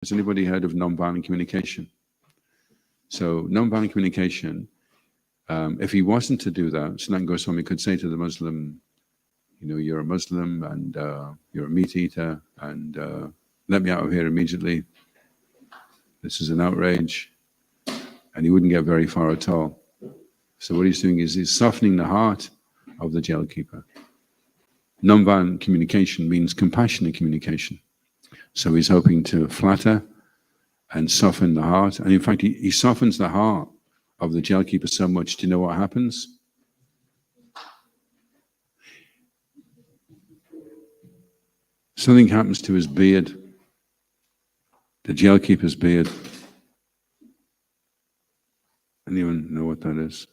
Has anybody heard of nonviolent communication? So nonviolent communication, if he wasn't to do that, Sanatana Goswami could say to the Muslim, you know, you're a Muslim and you're a meat eater, and let me out of here immediately. This is an outrage. And he wouldn't get very far at all. So what he's doing is he's softening the heart of the jailkeeper. Nonviolent communication means compassionate communication. So he's hoping to flatter and soften the heart. And in fact, he softens the heart of the jailkeeper so much. Do you know what happens? Something happens to his beard, the jailkeeper's beard. Anyone know what that is?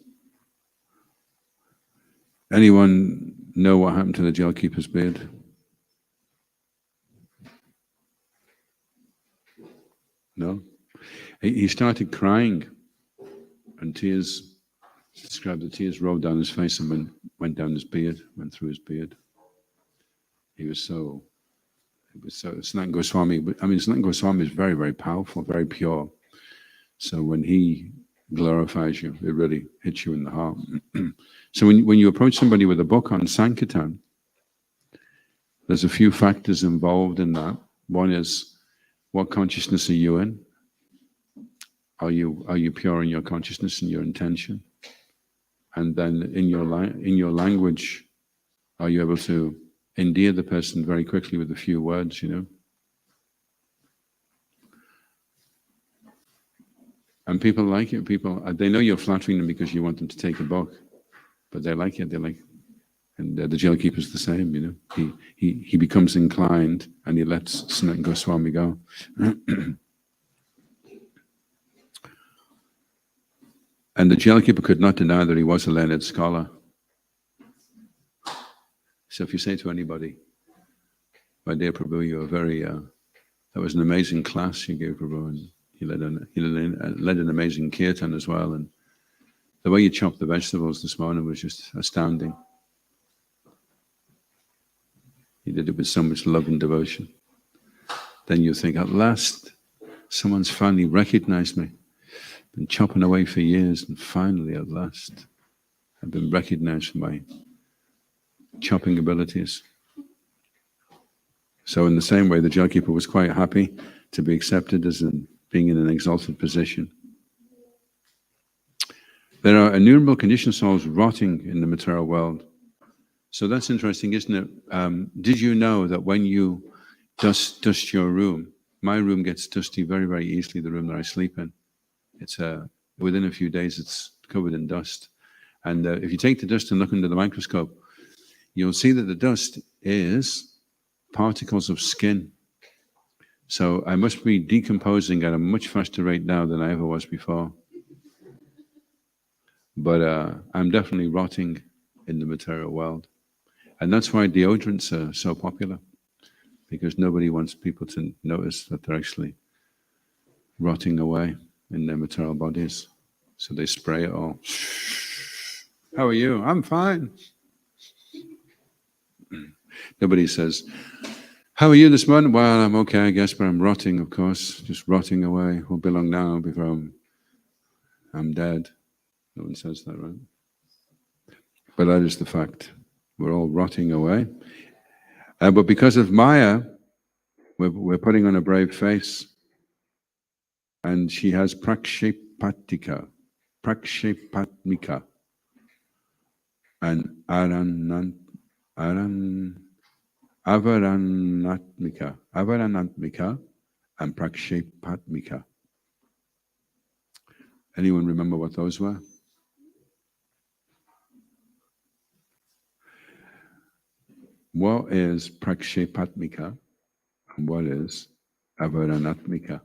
Anyone know what happened to the jailkeeper's beard? No? He started crying, and tears, described the tears rolled down his face and went down his beard, went through his beard. Sanatana Goswami, Sanatana Goswami is very, very powerful, very pure. So when he glorifies you, it really hits you in the heart. So when you approach somebody with a book on Sankirtan, there's a few factors involved in that. One is, what consciousness are you in? Are you pure in your consciousness and your intention? And then in your language, are you able to endear the person very quickly with a few words, you know? And people like it. People, they know you're flattering them because you want them to take a book, but they like it. They like, and the jailkeeper's the same, you know. He becomes inclined, and he lets Sanatana Goswami go. And the jailkeeper could not deny that he was a learned scholar. So if you say to anybody, "My dear Prabhu, you are very," that was an amazing class you gave, Prabhu, and he led an amazing kirtan as well, and the way you chopped the vegetables this morning was just astounding. He did it with so much love and devotion. Then you think, at last, someone's finally recognized me. Been chopping away for years, and finally, at last, I've been recognized for my chopping abilities. So in the same way, the jailkeeper was quite happy to be accepted as being in an exalted position. There are innumerable conditioned souls rotting in the material world. So that's interesting, isn't it? Did you know that when you dust your room, my room gets dusty very, very easily, the room that I sleep in. It's within a few days, it's covered in dust. And if you take the dust and look under the microscope, you'll see that the dust is particles of skin. So I must be decomposing at a much faster rate now than I ever was before. But I'm definitely rotting in the material world. And that's why deodorants are so popular, because nobody wants people to notice that they're actually rotting away in their material bodies. So they spray it all. How are you? I'm fine. Nobody says, how are you this morning? Well, I'm okay, I guess, but I'm rotting, of course, just rotting away. Won't be long now before I'm dead. No one says that, right? But that is the fact. We're all rotting away. But because of Maya, we're putting on a brave face. And she has prakshepatika, prakshepatmika, and avaranatmika, and prakshepatmika. Anyone remember what those were? What is prakshepatmika and what is avaranatmika?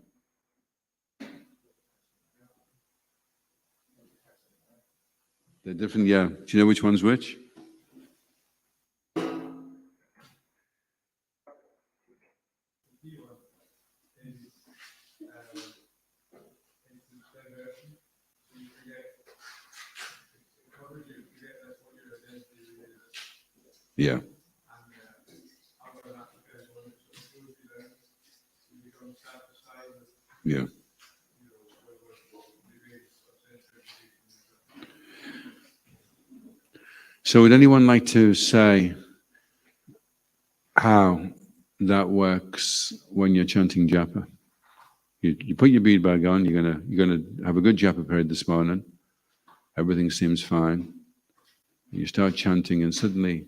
They're different, yeah. Do you know which one's which? Yeah. Yeah. So would anyone like to say how that works when you're chanting japa? You put your bead bag on, you're gonna have a good japa period this morning. Everything seems fine. You start chanting and suddenly,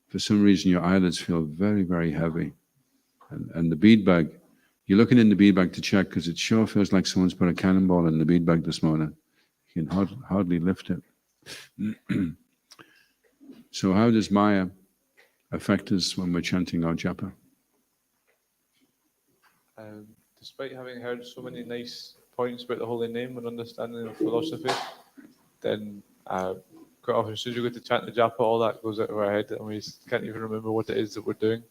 for some reason, your eyelids feel very, very heavy. And the bead bag, you're looking in the bead bag to check because it sure feels like someone's put a cannonball in the bead bag this morning. You can hardly lift it. So how does Maya affect us when we're chanting our japa? Despite having heard so many nice points about the holy name and understanding of philosophy, then quite often as soon as we go to chant the japa, all that goes out of our head and we can't even remember what it is that we're doing.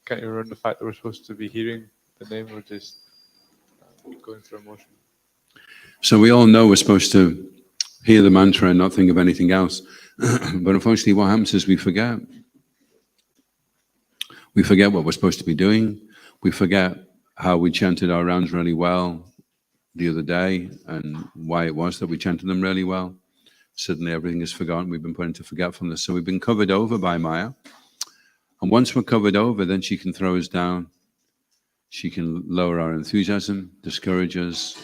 Can't even remember the fact that we're supposed to be hearing the name. We're just going through emotion. So we all know we're supposed to hear the mantra and not think of anything else. But unfortunately, what happens is we forget. We forget what we're supposed to be doing. We forget how we chanted our rounds really well the other day and why it was that we chanted them really well. Suddenly everything is forgotten. We've been put into forgetfulness. So we've been covered over by Maya. And once we're covered over, then she can throw us down. She can lower our enthusiasm, discourage us.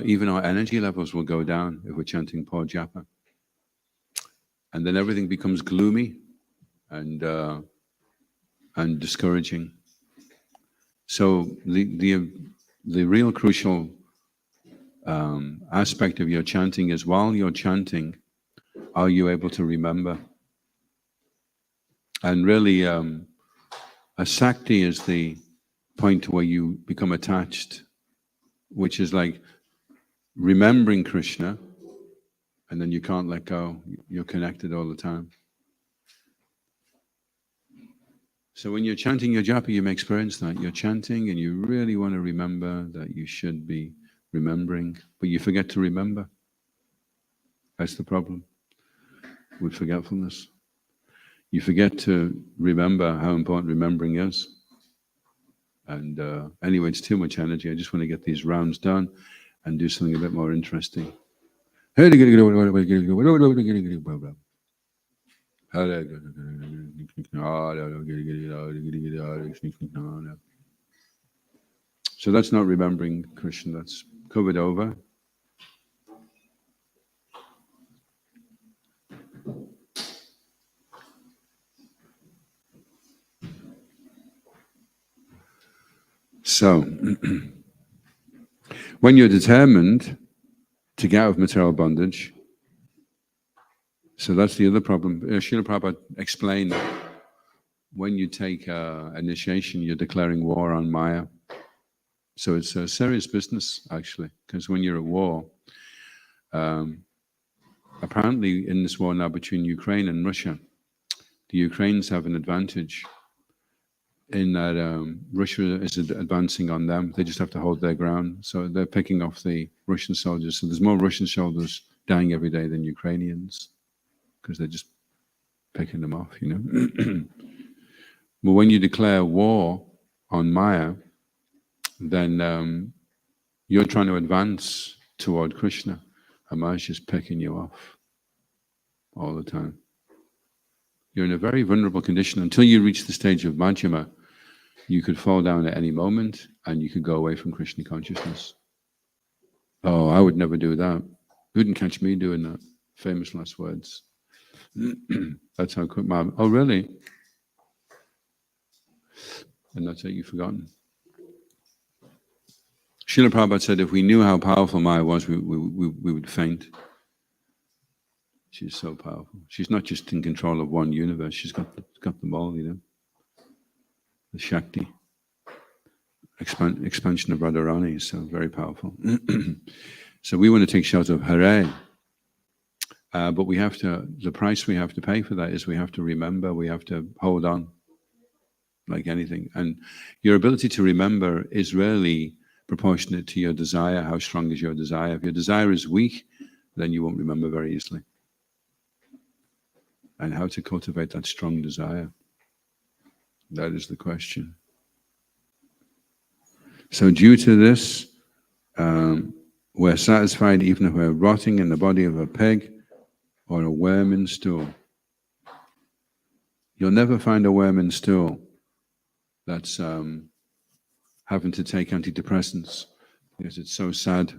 Even our energy levels will go down if we're chanting poor japa. And then everything becomes gloomy and discouraging. So the real crucial aspect of your chanting is while you're chanting, are you able to remember? And really, a sakti is the point where you become attached, which is like remembering Krishna, and then you can't let go. You're connected all the time. So when you're chanting your japa, you may experience that. You're chanting and you really want to remember that you should be remembering, but you forget to remember. That's the problem with forgetfulness. You forget to remember how important remembering is. And anyway, it's too much energy. I just want to get these rounds done and do something a bit more interesting. So that's not remembering Krishna, that's covered over. So, when you're determined to get out of material bondage, so that's the other problem. Srila Prabhupada explained when you take initiation, you're declaring war on Maya. So it's a serious business, actually, because when you're at war, apparently in this war now between Ukraine and Russia, the Ukrainians have an advantage in that Russia is advancing on them. They just have to hold their ground. So they're picking off the Russian soldiers. So there's more Russian soldiers dying every day than Ukrainians because they're just picking them off, you know. But when you declare war on Maya, then you're trying to advance toward Krishna. And Maya's just picking you off all the time. You're in a very vulnerable condition until you reach the stage of Madhyama. You could fall down at any moment and you could go away from Krishna consciousness. Oh, I would never do that. You wouldn't catch me doing that. Famous last words. That's how quick my... Oh, really? And that's it, you've forgotten. Srila Prabhupada said if we knew how powerful Maya was, we would faint. She's so powerful. She's not just in control of one universe, she's got them all, you know. The Shakti. Expansion of Radharani is so very powerful. So we want to take shelter of Hare. But we have to, the price we have to pay for that is we have to remember, we have to hold on like anything. And your ability to remember is really proportionate to your desire. How strong is your desire? If your desire is weak, then you won't remember very easily. And how to cultivate that strong desire? That is the question. So due to this, we're satisfied even if we're rotting in the body of a pig or a worm in stool. You'll never find a worm in stool that's having to take antidepressants because it's so sad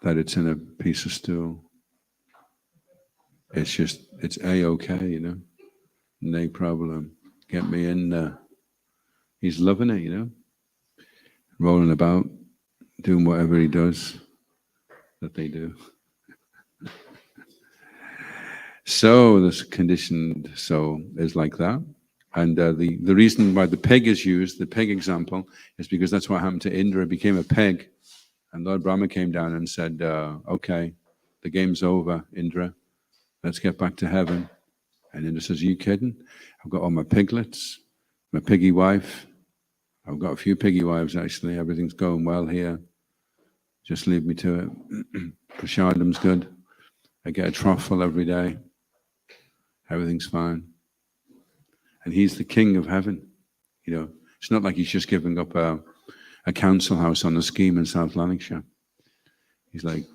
that it's in a piece of stool. It's just, it's A-okay, you know, no problem. Get me in there. He's loving it, you know, rolling about, doing whatever he does that they do. So this conditioned soul is like that. And the reason why the pig is used, the pig example, is because that's what happened to Indra. It became a pig. And Lord Brahma came down and said, okay, the game's over, Indra. Let's get back to heaven. And Indra says, are you kidding? I've got all my piglets, my piggy wife. I've got a few piggy wives, actually. Everything's going well here. Just leave me to it. Prashadam's good. I get a trough full every day. Everything's fine. And he's the king of heaven. You know, it's not like he's just giving up a council house on a scheme in South Lanarkshire. He's like,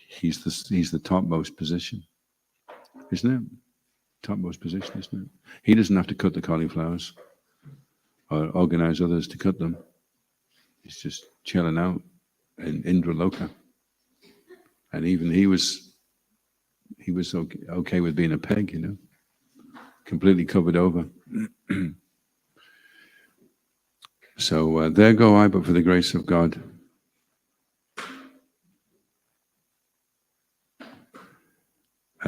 he's the topmost position, isn't it? Topmost position, isn't it? He doesn't have to cut the cauliflowers or organize others to cut them. He's just chilling out in Indra Loka. And even he was okay with being a pig, you know, completely covered over. So there go I, but for the grace of God.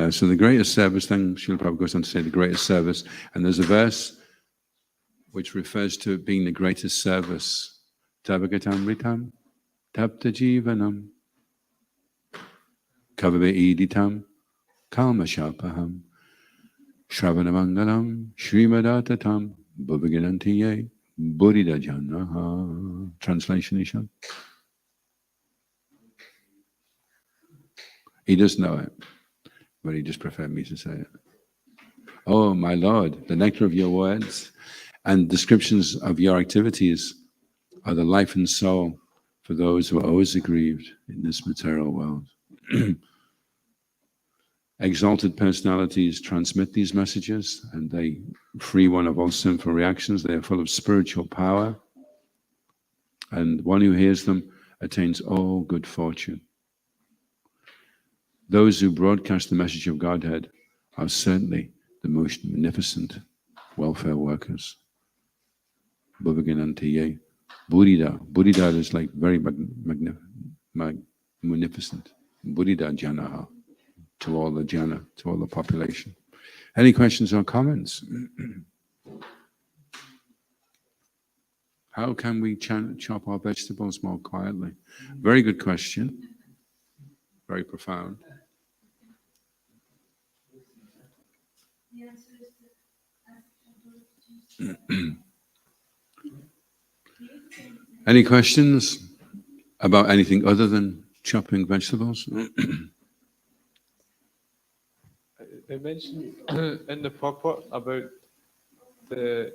So the greatest service, then Srila Prabhu goes on to say the greatest service, and there's a verse which refers to it being the greatest service. Tavagatamritam, tapta jivanam, kavabe iditam, kalmashapaham, shravanamangalam, shrimadatatam, bhuvaginantiye, buddhida janaha. Translation, Ishan? He does know it, but he just preferred me to say it. Oh, my Lord, the nectar of your words and descriptions of your activities are the life and soul for those who are always aggrieved in this material world. Exalted personalities transmit these messages and they free one of all sinful reactions. They are full of spiritual power, and one who hears them attains all good fortune. Those who broadcast the message of Godhead are certainly the most magnificent welfare workers. Bhuvaginantiye. Buddhida. Buddhida is like very magnificent. Buddhida janaha. To all the jana, to all the population. Any questions or comments? How can we chop our vegetables more quietly? Very good question. Very profound. Any questions about anything other than chopping vegetables? They mentioned in the purport about a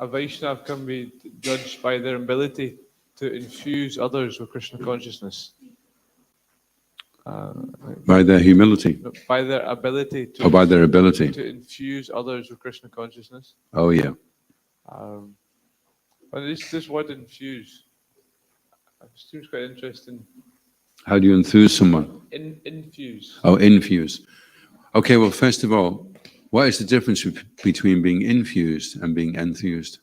Vaishnava can be judged by their ability to infuse others with Krishna consciousness. By their humility? By their ability to, by their ability to infuse others with Krishna consciousness. Oh, yeah. But this word infuse seems quite interesting. How do you enthuse someone? Infuse. Oh, infuse. Okay, well, first of all, what is the difference between being infused and being enthused?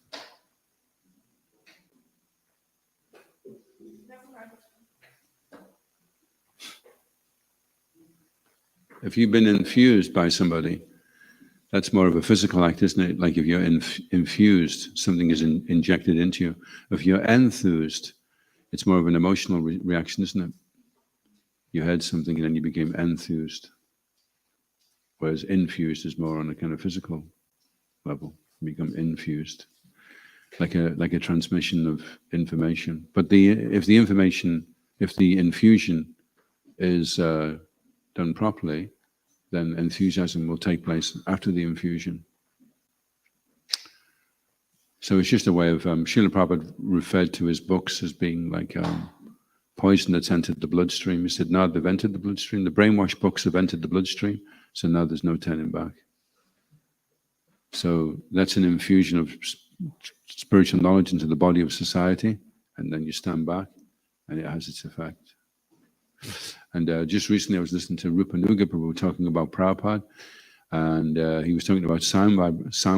If you've been infused by somebody, that's more of a physical act, isn't it? Like if you're infused, something is injected into you. If you're enthused, it's more of an emotional reaction, isn't it? You heard something and then you became enthused. Whereas infused is more on a kind of physical level. You become infused, like a transmission of information. But if the infusion is done properly, then enthusiasm will take place after the infusion. So it's just a way of, Srila Prabhupada referred to his books as being like poison that's entered the bloodstream. He said, now they've entered the bloodstream. The brainwashed books have entered the bloodstream, so now there's no turning back. So that's an infusion of spiritual knowledge into the body of society, and then you stand back, and it has its effect. And just recently I was listening to Rupanuga Prabhu talking about Prabhupada, and he was talking about sound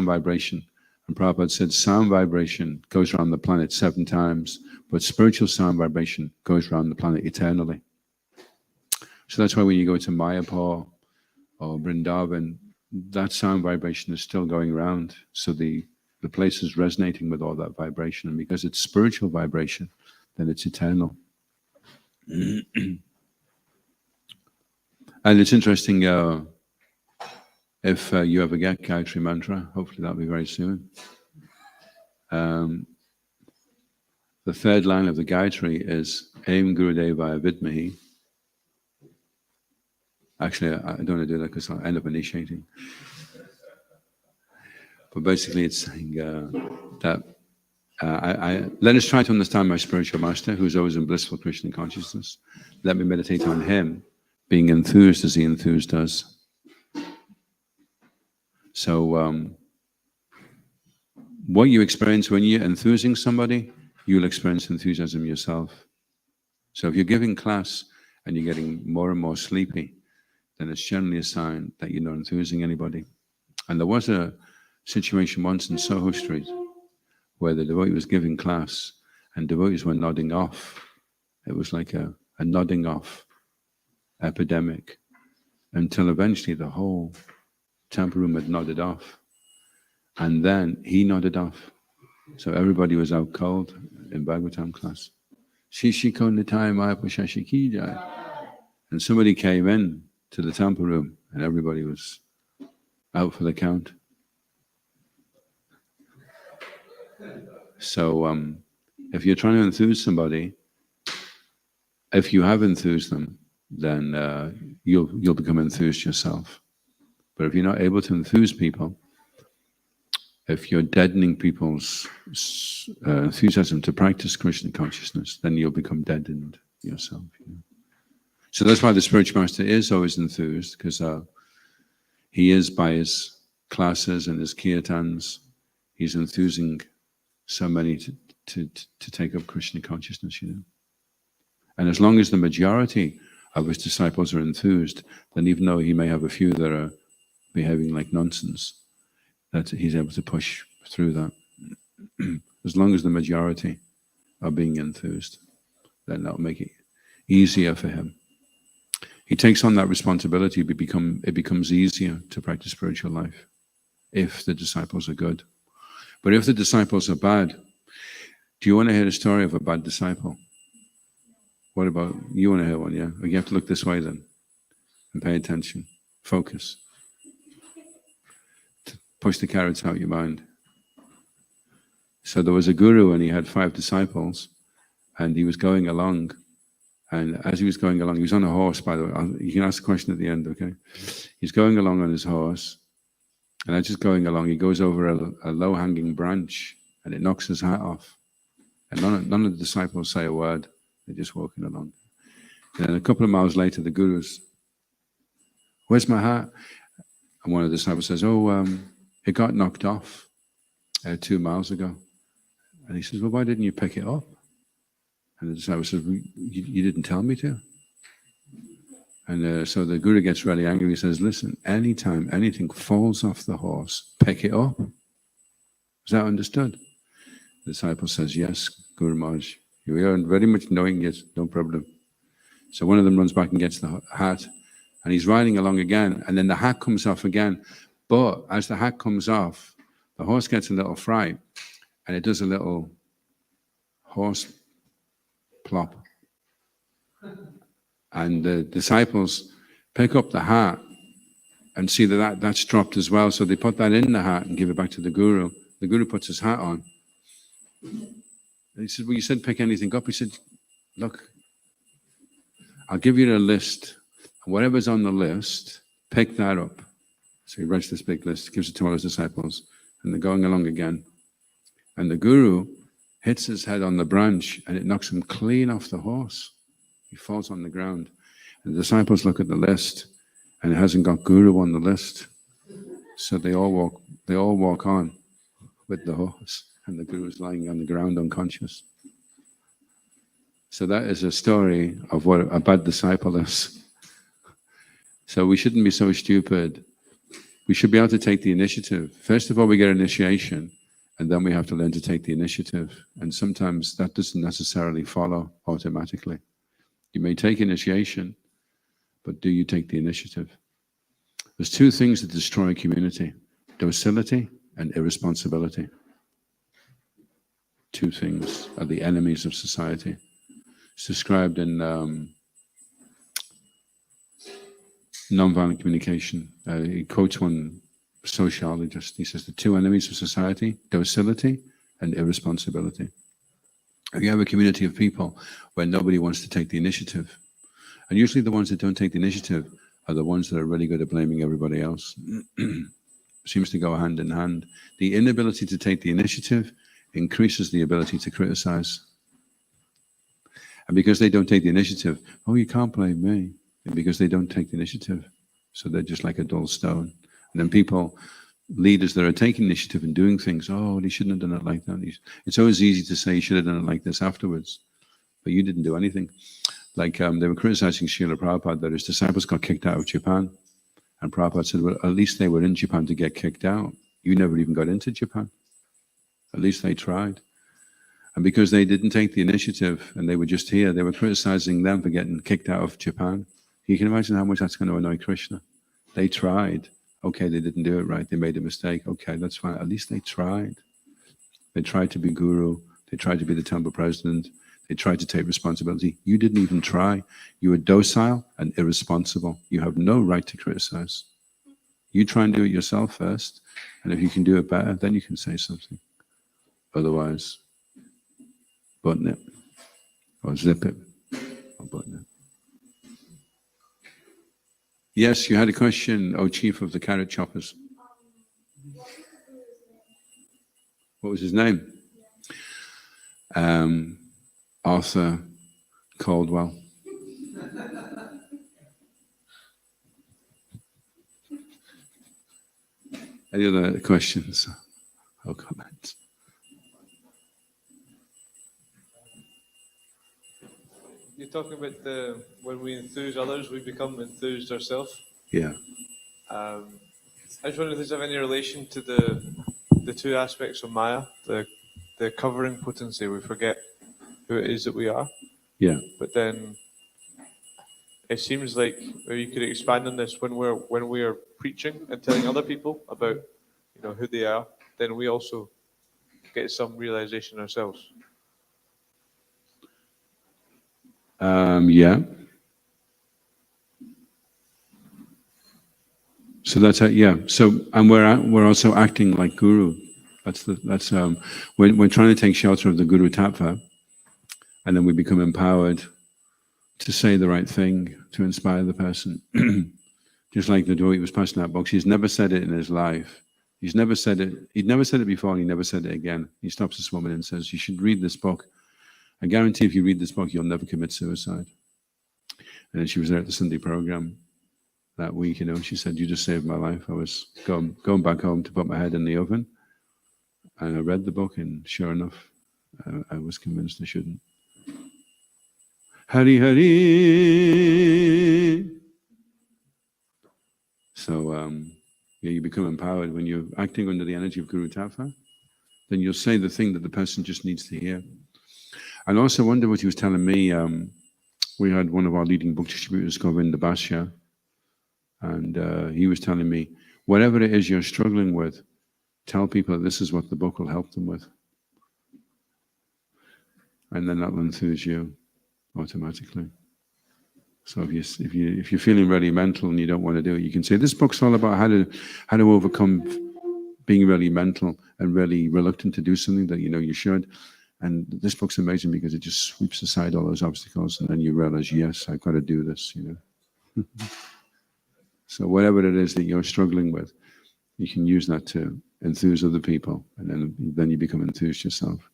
vibration. And Prabhupada said sound vibration goes around the planet 7 times, but spiritual sound vibration goes around the planet eternally. So that's why when you go to Mayapur or Vrindavan, that sound vibration is still going around. So the place is resonating with all that vibration. And because it's spiritual vibration, then it's eternal. And it's interesting, if you ever get Gayatri Mantra, hopefully that'll be very soon. The 3rd line of the Gayatri is Aim Gurudevaya Vidmahi. Actually, I don't want to do that because I'll end up initiating. But basically it's saying that let us try to understand my spiritual master, who's always in blissful Krishna consciousness. Let me meditate on him, being enthused as he enthused us. So what you experience when you're enthusing somebody, you'll experience enthusiasm yourself. So if you're giving class and you're getting more and more sleepy, then it's generally a sign that you're not enthusing anybody. And there was a situation once in Soho Street where the devotee was giving class and devotees were nodding off. It was like a nodding off epidemic until eventually the whole temple room had nodded off. And then he nodded off. So everybody was out cold in Bhagavatam class. Shishiko Nitai Mahaprabhu Shashiki Jai. And somebody came in to the temple room and everybody was out for the count. So if you're trying to enthuse somebody, if you have enthused them, then you'll become enthused yourself. But if you're not able to enthuse people, if you're deadening people's enthusiasm to practice Krishna consciousness, then you'll become deadened yourself. You know? So that's why the spiritual master is always enthused, because he is, by his classes and his kirtans, he's enthusing so many to take up Krishna consciousness, you know. And as long as the majority of his disciples are enthused, then even though he may have a few that are behaving like nonsense, that he's able to push through that. As long as the majority are being enthused, then that'll make it easier for him. He takes on that responsibility, it becomes easier to practice spiritual life if the disciples are good. But if the disciples are bad, do you want to hear the story of a bad disciple? What about, you want to hear one, yeah? You have to look this way then and pay attention, focus. Push the carrots out your mind. So there was a guru and he had 5 disciples and he was going along, and as he was going along, he was on a horse, by the way. You can ask the question at the end, okay? He's going along on his horse, and as he's going along, he goes over a low-hanging branch and it knocks his hat off. And none of the disciples say a word. They're just walking along. And then a couple of miles later, the guru's, where's my hat? And one of the disciples says, it got knocked off 2 miles ago. And he says, well, why didn't you pick it up? And the disciple says, well, you didn't tell me to. And so the guru gets really angry. He says, listen, anytime anything falls off the horse, pick it up. Is that understood? The disciple says, yes, Guru Maharaj. We are very much knowing it, no problem. So one of them runs back and gets the hat, and he's riding along again, and then the hat comes off again. But as the hat comes off, the horse gets a little fright, and it does a little horse plop. And the disciples pick up the hat and see that's dropped as well. So they put that in the hat and give it back to the guru. The guru puts his hat on. And he said, well, you said pick anything up. He said, look, I'll give you a list. Whatever's on the list, pick that up. So he writes this big list, gives it to all his disciples, and they're going along again. And the guru hits his head on the branch and it knocks him clean off the horse. He falls on the ground. And the disciples look at the list and it hasn't got guru on the list. So they all walk on with the horse and the guru is lying on the ground unconscious. So that is a story of what a bad disciple is. So we shouldn't be so stupid. We should be able to take the initiative. First of all, we get initiation, and then we have to learn to take the initiative. And sometimes that doesn't necessarily follow automatically. You may take initiation, but do you take the initiative? There's two things that destroy a community: docility and irresponsibility. Two things are the enemies of society. It's described in nonviolent communication. He quotes one sociologist. He says the two enemies of society: docility and irresponsibility. If you have a community of people where nobody wants to take the initiative, and usually the ones that don't take the initiative are the ones that are really good at blaming everybody else. Seems to go hand in hand. The inability to take the initiative increases the ability to criticize. And because they don't take the initiative, oh, you can't blame me. And because they don't take the initiative. So they're just like a dull stone. And then people, leaders that are taking initiative and doing things, oh, they shouldn't have done it like that. It's always easy to say you should have done it like this afterwards. But you didn't do anything. Like they were criticizing Srila Prabhupada that his disciples got kicked out of Japan. And Prabhupada said, well, at least they were in Japan to get kicked out. You never even got into Japan. At least they tried. And because they didn't take the initiative and they were just here, they were criticizing them for getting kicked out of Japan. You can imagine how much that's going to annoy Krishna. They tried. Okay, they didn't do it right. They made a mistake. Okay, that's fine. At least they tried. They tried to be guru. They tried to be the temple president. They tried to take responsibility. You didn't even try. You were docile and irresponsible. You have no right to criticize. You try and do it yourself first. And if you can do it better, then you can say something. Otherwise, button it, or zip it, or button it. Yes, you had a question, oh Chief of the Carrot Choppers. What was his name? Arthur Caldwell. Any other questions or comments? You're talking about when we enthuse others, we become enthused ourselves. Yeah. I just wonder if there's any relation to the two aspects of Maya, the covering potency. We forget who it is that we are. Yeah. But then it seems like maybe you could expand on this when we are preaching and telling other people about who they are. Then we also get some realization ourselves. Yeah. So that's yeah. So and we're also acting like guru. That's we're trying to take shelter of the Guru Tattva, and then we become empowered to say the right thing to inspire the person. Just like the devotee was passing out books, he's never said it in his life. He's never said it. He'd never said it before, and he never said it again. He stops this woman and says, "You should read this book. I guarantee if you read this book, you'll never commit suicide." And then she was there at the Sunday program that week, she said, "You just saved my life. I was going back home to put my head in the oven. And I read the book, and sure enough, I was convinced I shouldn't." Hari Hari. So, you become empowered when you're acting under the energy of Guru Tattva. Then you'll say the thing that the person just needs to hear. And also wonder what he was telling me. We had one of our leading book distributors, Govinda Basya, and he was telling me, whatever it is you're struggling with, tell people that this is what the book will help them with. And then that will enthuse you automatically. So if you're feeling really mental and you don't want to do it, you can say, this book's all about how to overcome being really mental and really reluctant to do something that you should. And this book's amazing because it just sweeps aside all those obstacles, and then you realize, yes, I've got to do this, So whatever it is that you're struggling with, you can use that to enthuse other people, and then you become enthused yourself.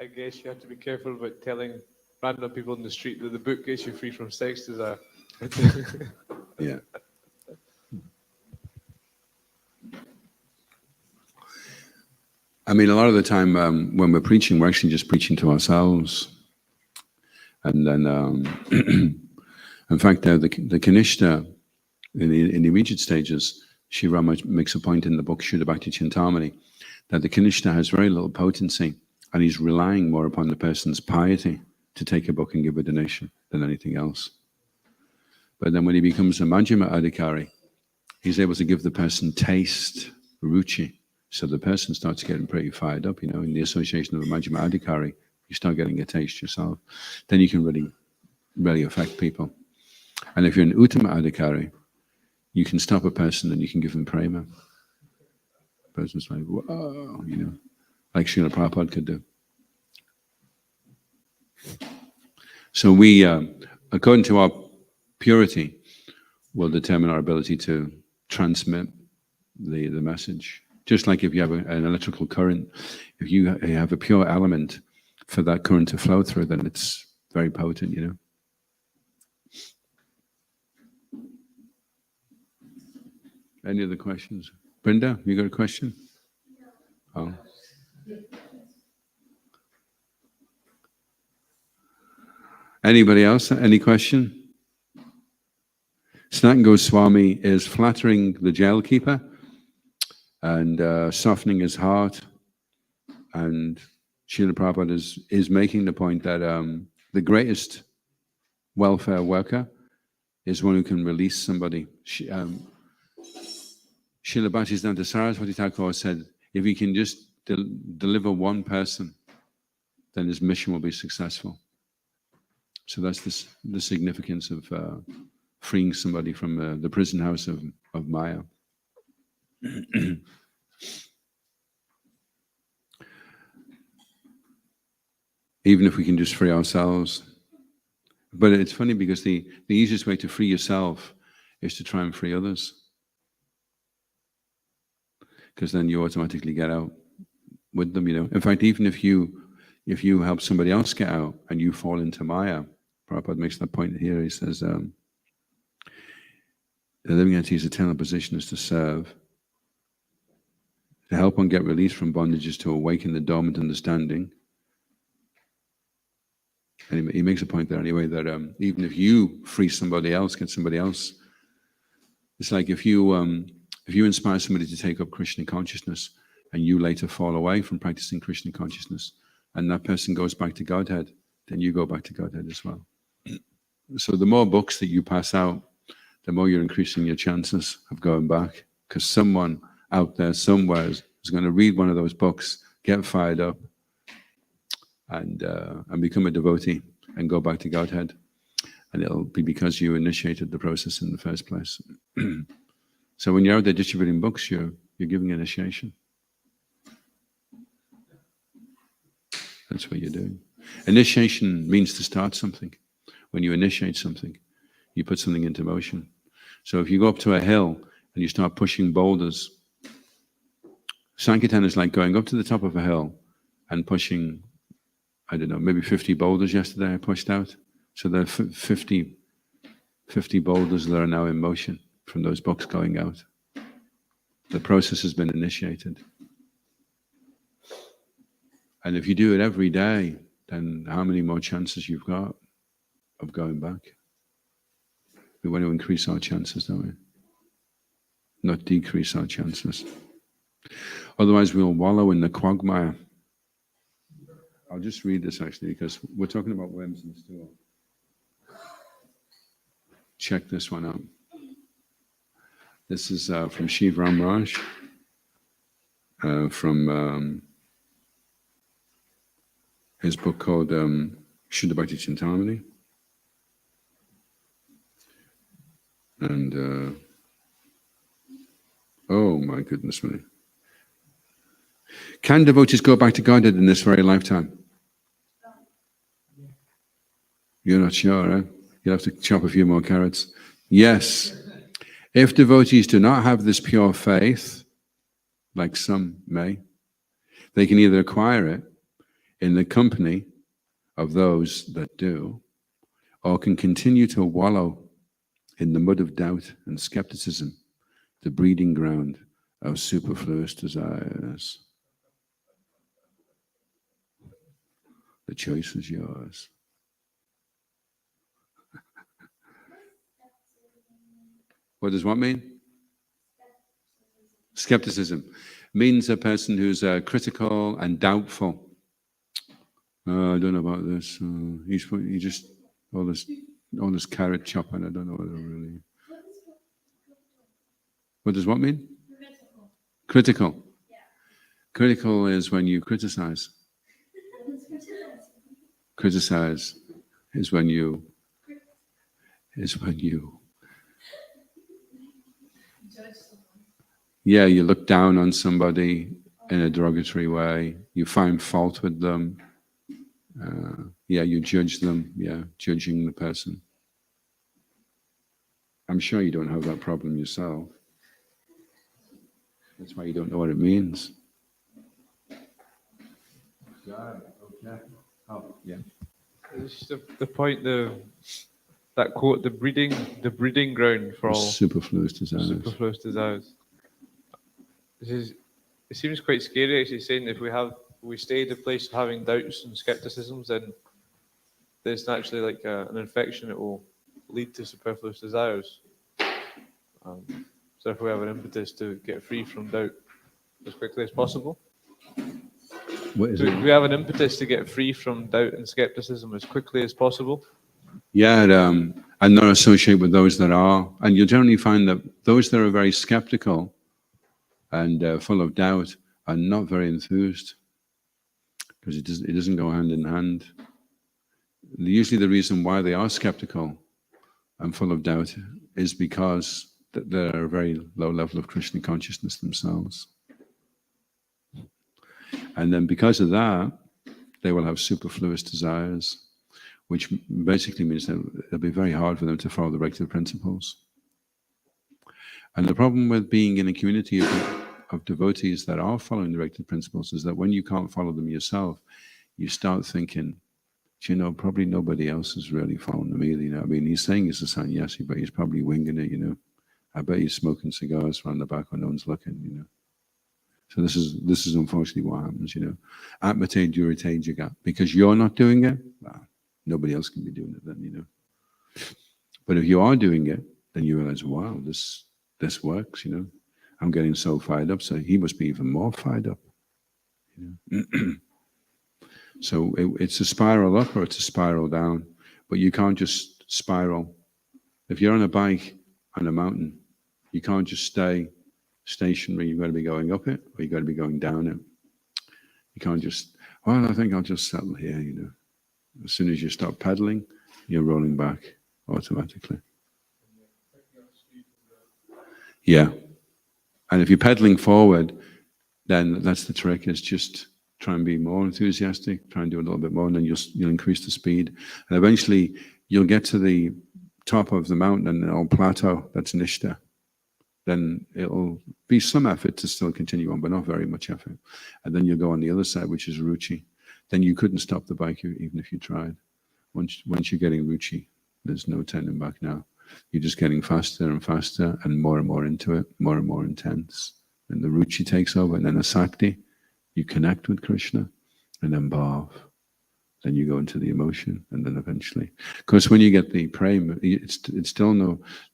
I guess you have to be careful about telling random people in the street that the book gets you free from sex desire. Yeah. I mean, a lot of the time when we're preaching, we're actually just preaching to ourselves. And then, in fact, the Kanishta, in the immediate stages, Sri Rama makes a point in the book Shuddha Bhakti Chintamani that the Kanishta has very little potency, and he's relying more upon the person's piety to take a book and give a donation than anything else. But then when he becomes a Majjhima Adhikari, he's able to give the person taste, ruchi. So the person starts getting pretty fired up, in the association of a Majjhima Adhikari, you start getting a taste yourself. Then you can really affect people. And if you're an Uttama Adhikari, you can stop a person and you can give them prema. The person's like, whoa, like Srila Prabhupada could do. So we, according to our purity, will determine our ability to transmit the message. Just like if you have an electrical current, if you have a pure element for that current to flow through, then it's very potent, Any other questions? Brenda, you got a question? Oh. Anybody else? Any question? Sanatana Goswami is flattering the jailkeeper and softening his heart. And Srila Prabhupada is making the point that the greatest welfare worker is one who can release somebody. Srila Bhaktisiddhanta Saraswati Thakur said, if he can just deliver one person, then his mission will be successful. So that's the significance of freeing somebody from the prison house of Maya. Even if we can just free ourselves. But it's funny because the easiest way to free yourself is to try and free others. Because then you automatically get out with them, In fact, even if you help somebody else get out and you fall into Maya, Prabhupada makes that point here. He says, the living entity's eternal position is to serve, to help one get released from bondages, to awaken the dormant understanding. And he makes a point there anyway that even if you free somebody else, get somebody else, it's like if you inspire somebody to take up Krishna consciousness and you later fall away from practicing Krishna consciousness and that person goes back to Godhead, then you go back to Godhead as well. So the more books that you pass out, the more you're increasing your chances of going back, because someone out there somewhere is going to read one of those books, get fired up, and become a devotee and go back to Godhead. And it'll be because you initiated the process in the first place. So when you're out there distributing books, you're giving initiation. That's what you're doing. Initiation means to start something. When you initiate something, you put something into motion. So if you go up to a hill and you start pushing boulders, Sankirtan is like going up to the top of a hill and pushing, I don't know, maybe 50 boulders yesterday I pushed out. So there are 50 boulders that are now in motion from those books going out. The process has been initiated. And if you do it every day, then how many more chances you've got of going back? We want to increase our chances, don't we? Not decrease our chances. Otherwise, we'll wallow in the quagmire. I'll just read this actually, because we're talking about worms and stool. Check this one out. This is from Shiv Ram Raj, from his book called Shuddha Bhakti Chintamani. And, oh my goodness me. Can devotees go back to Godhead in this very lifetime? You're not sure, eh? You'll have to chop a few more carrots. Yes. If devotees do not have this pure faith, like some may, they can either acquire it in the company of those that do, or can continue to wallow in the mud of doubt and skepticism, the breeding ground of superfluous desires. The choice is yours. What does what mean? Skepticism means a person who's critical and doubtful. I don't know about this. He just all this carrot chopping. I don't know whether really. What does what mean? Critical. Yeah. Critical is when you criticize. Criticize is when you yeah, you look down on somebody in a derogatory way. You find fault with them. Yeah, you judge them. Yeah, judging the person. I'm sure you don't have that problem yourself. That's why you don't know what it means. Okay. Oh, yeah. It's the point, that quote, the breeding ground for all superfluous desires. Superfluous desires. It seems quite scary actually, saying if we stay in the place of having doubts and skepticisms, then there's naturally like an infection that will lead to superfluous desires. So if we have an impetus to get free from doubt as quickly as possible. Do we have an impetus to get free from doubt and skepticism as quickly as possible? Yeah, and not associate with those that are. And you'll generally find that those that are very skeptical and full of doubt are not very enthused, because it doesn't go hand in hand. Usually the reason why they are skeptical and full of doubt is because they're a very low level of Krishna consciousness themselves. And then because of that, they will have superfluous desires, which basically means that it'll be very hard for them to follow the regular principles. And the problem with being in a community of devotees that are following the regular principles is that when you can't follow them yourself, you start thinking, probably nobody else is really following them either. I mean, he's saying he's a sannyasi, but he's probably winging it, I bet he's smoking cigars around the back when no one's looking, So this is unfortunately what happens, Atmate durate jagat. Because you're not doing it, well, nobody else can be doing it then, But if you are doing it, then you realize, wow, this works, I'm getting so fired up, so he must be even more fired up. So it's a spiral up or it's a spiral down, but you can't just spiral. If you're on a bike on a mountain, you can't just stay stationary. You've got to be going up it, or you've got to be going down it. You can't just, well, I think I'll just settle here, As soon as you stop pedaling, you're rolling back automatically. Yeah. And if you're pedaling forward, then that's the trick, is just try and be more enthusiastic, try and do a little bit more, and then you'll increase the speed. And eventually you'll get to the top of the mountain and it'll plateau. That's nishta. Then it'll be some effort to still continue on, but not very much effort. And then you'll go on the other side, which is ruchi. Then you couldn't stop the bike even if you tried. Once you're getting ruchi, there's no turning back now. You're just getting faster and faster and more into it, more and more intense. And the ruchi takes over, and then the sakti, you connect with Krishna, and then bhav. Then you go into the emotion, and then eventually. Because when you get the prema, it's still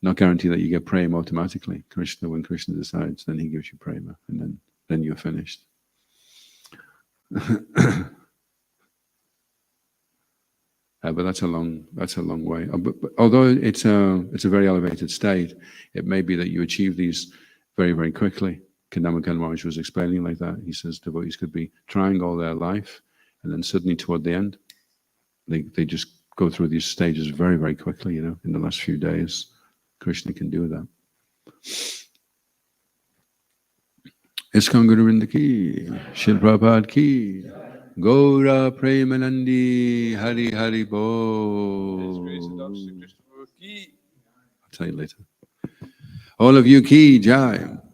not guaranteed that you get prema automatically. When Krishna decides, then he gives you prema, and then you're finished. But that's a long way. But although it's a very elevated state, it may be that you achieve these very, very quickly. Caitanya Maharaj was explaining like that. He says devotees could be trying all their life, and then suddenly toward the end, they just go through these stages very, very quickly, in the last few days. Krishna can do that. Iskon Guru Vrinda ki, Srila Prabhupada ki, Gaura Premanandi, Hari Hari Bo. I'll tell you later. All of you ki jai.